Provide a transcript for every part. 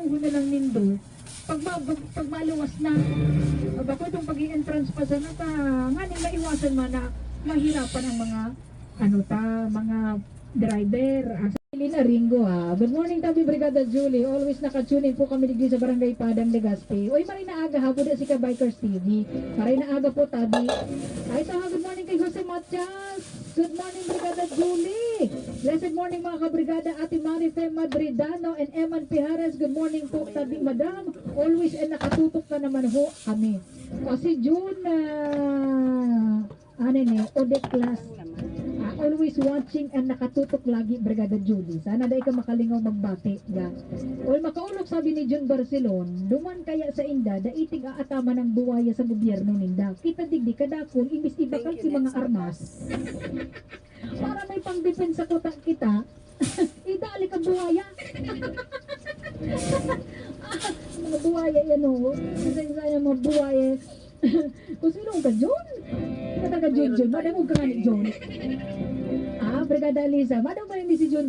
panuho na lang nindo. Pag maluwas na, bako itong pag-i-entrance pa sa nata, nga nang maiwasan man na mahirapan ang mga driver. Lina Ringo ha. Good morning tabi Brigada Julie. Always naka-tune po kami dito sa Barangay Padang Legazpi. Oy maray na aga ha po si ka Bikers TV. Maray na aga po tabi. Ay good morning kay Jose Matias. Good morning Brigada Julie. Blessed morning mga kabrigada Ate Marife Madridano and Eman Pijares. Good morning po tabi Madam. Always nakatutok na naman ho kami. O si June Odette Class. Always watching and nakatutok lagi Brigada Julie. Sana dahil ka makalingaw magbati. O makaulok sabi ni John Barcelon, duman kaya sa inda, daitig aatama ng buwaya sa gobyerno ninda. Kita digdi kadakon, imbis ibakal si mga armas. Para may pang-depensa ko kita, idali ka buwaya. Mga buwaya yan o. Isa-isa mga buwaya. Kung sino ka John? Kataga John, madamog ka nga ni John. Brigada Lisa, madam ba si John?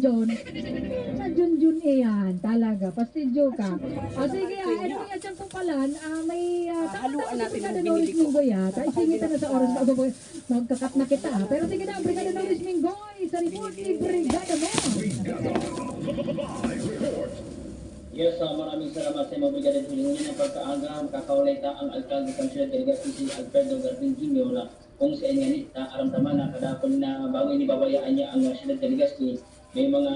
Sa John yan, talaga, pastidyo ka. Sige, ano nga siyang kumpalan, may haluan natin ng binili ko. Isingita na sa oras, magkakat na kita. Pero sige na, Brigada Norris Minggoy, sa report ni Brigada mo. Yes, maraming salamat sa mga Brigada Julie. Ngayon ang pagkaaga, kakawalita ang alkalde ng Ciudad Delegacy si Alfredo Garbin Jr. Kung sa inyo aramdaman na kadapon na bago inibabayaan niya ang Ciudad Delegacy, may mga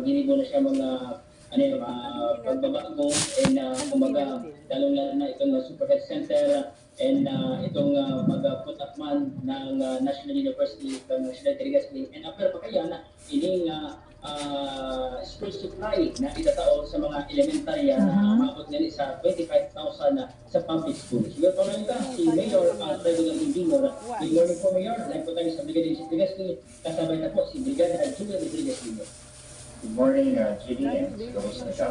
ginibo na siya mga pagbabago and kumaga lalong na itong Super Health Center and itong pag-put up man ng National University ng Ciudad Delegacy and after pa kaya na ining school supply na itatao sa mga elementary na umabot nila sa 25,000 sa public schools. Siguro pa lang si Mayor Alfredo Garbin Jr. Good morning po Mayor. Dahil po tayo sa Brigada Julie. Kasabay na po si Brigada Julie Rodriguez Jr. Good morning, Julie, and kamusta na siya?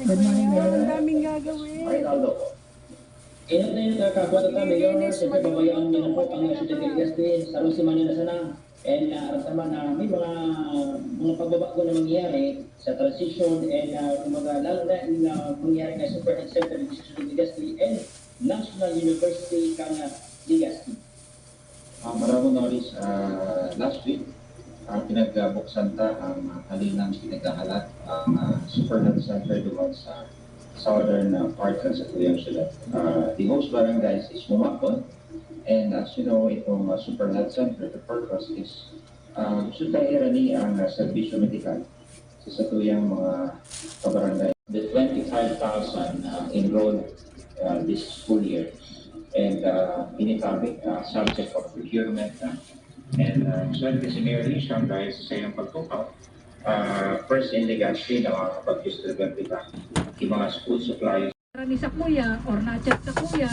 Good morning, Mayor. Ang daming gagawin. Marinaldo po. Inot na yung kakakwata ta Mayor. Siyempre babayaan niya na po ang Ciudad Delegacy. Sarong si Manila sana. And aramdaman na may mga pagbabago na mangyayari sa transition and lalo na mangyayari kay Super Health Center ng Ciudad Delegacy and National University kang Legazpi. Maraming Norris, last week, pinagbuksan ta ang kalinang pinaghahalat ang Super Health Center doon sa southern part ng Satuyang Ciudad. The host barangays is Mumapon. And as you know, itong Super Health Center, the purpose is gusto tayo irani ang servisyo medikal sa satuyang mga kabarangay. The 25,000 enrolled this school year and initabic subject of procurement and swerte si Mayor Lee siyang dahil sa iyong pagtukaw. First in Legazpi na makakapag-distribute kita yung mga school supplies. Marami sa kuya or na-chat sa kuya,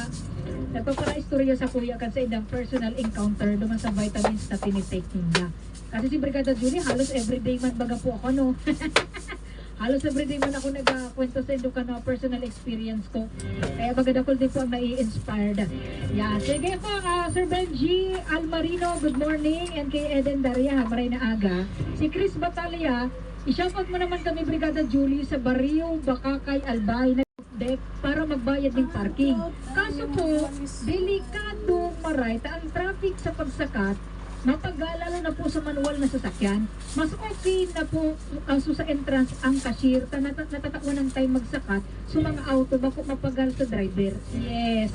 ito para istorya sa kuya kan sa idang personal encounter naman sa vitamins na tinitake niya. Kasi si Brigada Julie, halos everyday man baga po ako, no? Halos everyday man ako nagkwento sa ito ka na personal experience ko. Kaya baga dakol din po ang nai-inspired. Yeah, sige po, Sir Benji Almarino, good morning. And kay Eden Daria, maray na aga. Si Chris Batalia, i-shoutout mo naman kami Brigada Julie sa Barrio Bakakay Albay deck para magbayad ng parking. Kaso po, delikado maray ang traffic sa pagsakat, mapagalalo na po sa manual na sasakyan. Mas okay na po sa entrance ang cashier, natatakwa ng time magsakat, so mga auto, bako mapagal sa driver. Yes.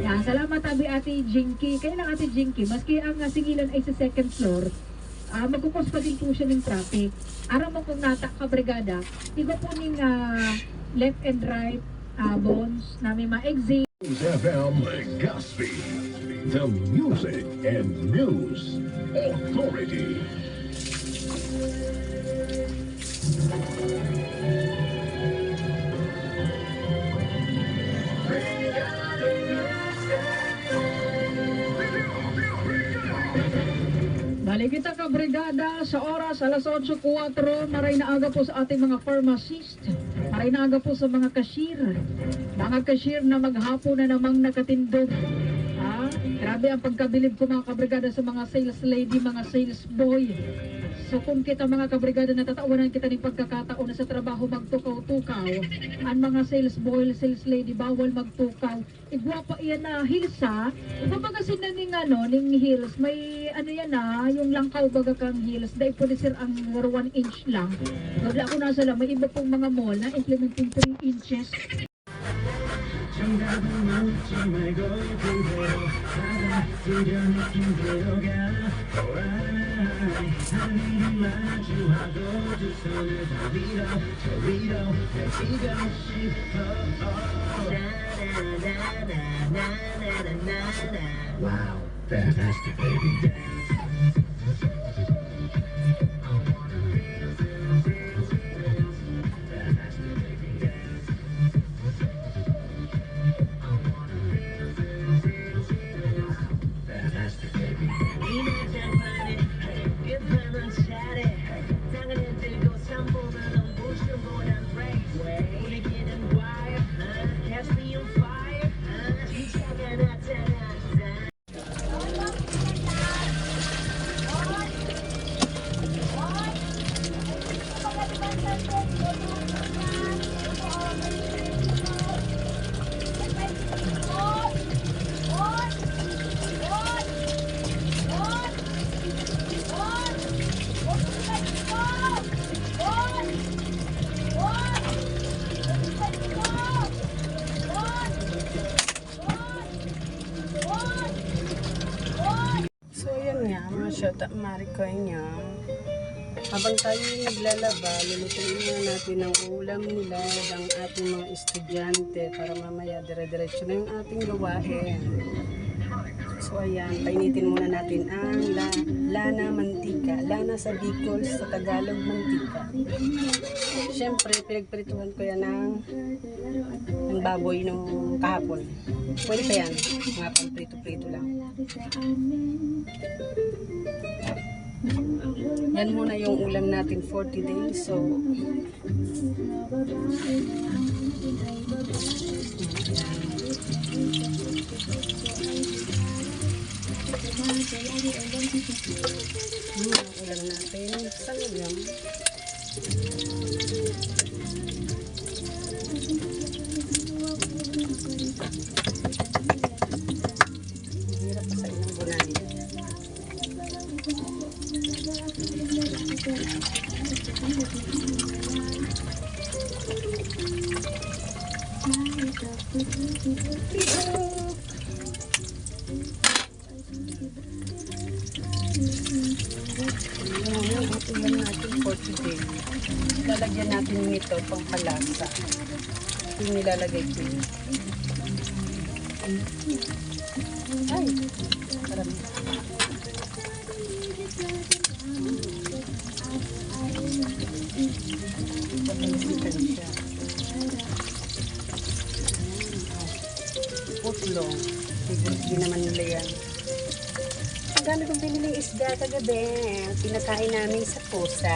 Yan, salamat tabi Ate Jinky. Kaya lang Ate Jinky, maski ang singilan ay sa second floor, magkukos pa din po siya ng traffic. Araw mo kung nata ka brigada, iba po ning left and right bones na may ma-exit. FM Legazpi, the music and news authority. Balik kita ka brigada sa oras alas 8:04, maray na aga po sa ating mga pharmacist. Maray na aga po sa mga cashier. Mga cashier na maghapon na namang nakatindog. Grabe ang pagkabilib ko mga kabrigada sa mga sales lady, mga sales boy. So kung kita mga kabrigada natatawanan kita ng pagkakataon na sa trabaho magtukaw-tukaw, ang mga sales boy, sales lady bawal magtukaw. Igwapa iyan na hilsa, kapag sinaning ning heels, may ano yan yung langkaw baga kang heels, dahil po sir ang 1 inch lang. Wala ako nasa lang, may iba pong mga mall na implementing 3 inches. Wow, fantastic, baby. Fantastic, baby. So yun nga, mga shota marikoy niya. Habang tayo naglalaba, lulutuin na natin ang ulam nila ng ating mga estudyante para mamaya dire-diretso na yung ating gawain. So ayan, painitin muna natin ang lana mantika. Lana sa Bicol, sa Tagalog mantika. Siyempre, pinagprituhan ko yan ng baboy nung kahapon. Pwede pa yan, mga pang-prito-prito lang. Yan muna yung ulam natin 40 days. So, ulam natin sa ulam. Hirap pa sa ilang bulan. Ulam natin 40 days. Lalagyan natin nito pang palasa. Yung nilalagay ko. Ay, marami. Pagkakasikan siya. Putlong. Hindi naman nila yan. Ang dami kong piniling isda kagabi. Pinakain namin sa pusa.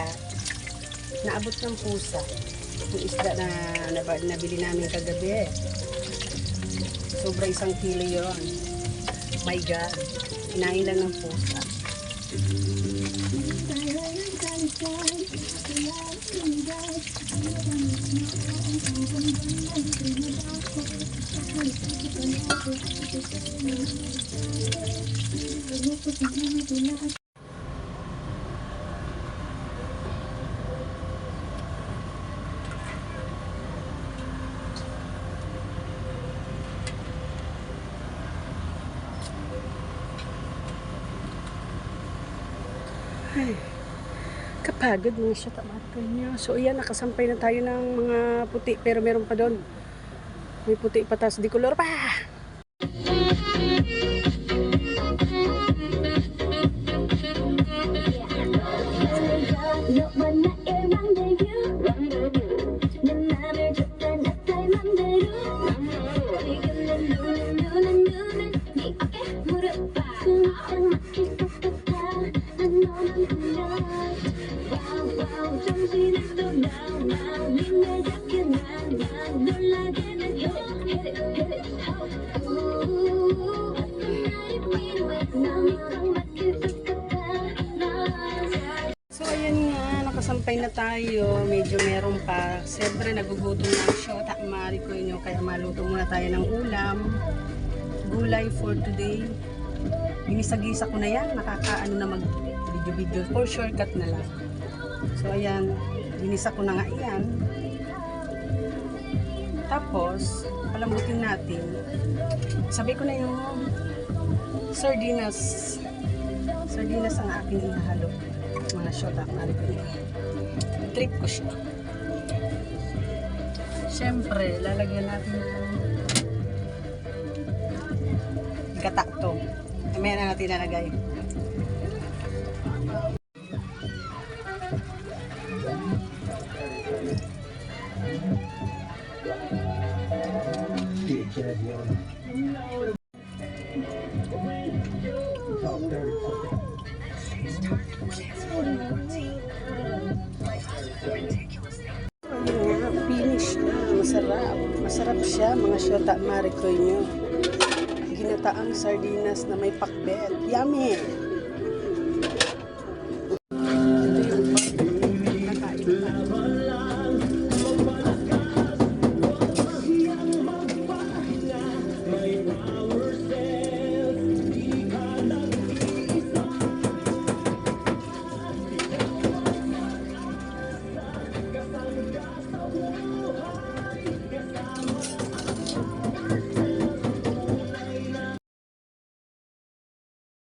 Naabot ng pusa. Yung isda na nabili namin kagabi. Sobra 1 kilo yun. My God. Kinain lang ng pusa. Ay, kapagod mga siya tamato niya. So, ayan, nakasampay na tayo ng mga puti. Pero meron pa doon. May puti pa, tas di color pa. So ayan tinapay na tayo, medyo meron pa. Siyempre, nagugutom na ang Shota Maricoy nyo, kaya maluto muna tayo ng ulam. Gulay for today. Ginisa-gisa ko na yan, nakakaano na mag-video-video. For shortcut na lang. So, ayan, ginisa ko na nga yan. Tapos, palambutin natin. Sabi ko na yung sardinas. Sardinas ang aking inahalo. Mga Shota Maricoy. Trip ko siya. Siyempre, lalagyan natin ng gata to. Mamaya na natin nalagay. Ayun nga, finish na. Masarap. Masarap siya, mga Shota Maricoy nyo. Ginataang sardinas na may pakbet. Yummy! Ito yung nakain na.